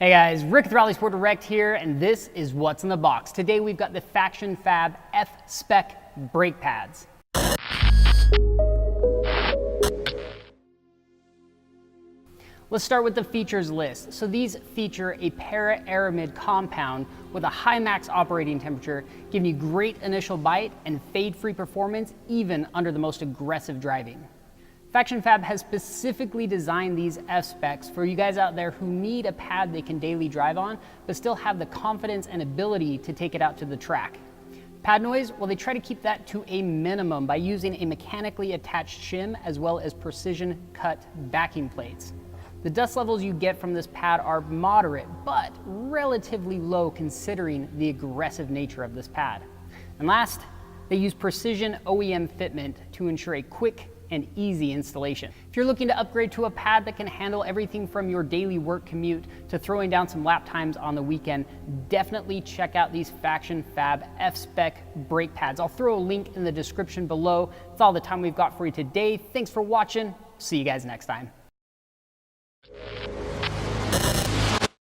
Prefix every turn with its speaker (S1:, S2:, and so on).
S1: Hey guys, Rick with RallySport Direct here, and this is what's in the box. Today we've got the FactionFab F-Spec Brake Pads. Let's start with the features list. So these feature a para-aramid compound with a high max operating temperature, giving you great initial bite and fade-free performance even under the most aggressive driving. FactionFab has specifically designed these F-Specs for you guys out there who need a pad they can daily drive on, but still have the confidence and ability to take it out to the track. Pad noise, well, they try to keep that to a minimum by using a mechanically attached shim as well as precision cut backing plates. The dust levels you get from this pad are moderate, but relatively low considering the aggressive nature of this pad. And last, they use precision OEM fitment to ensure a quick and easy installation. If you're looking to upgrade to a pad that can handle everything from your daily work commute to throwing down some lap times on the weekend, definitely check out these FactionFab F-Spec brake pads. I'll throw a link in the description below. That's all the time we've got for you today. Thanks for watching. See you guys next time.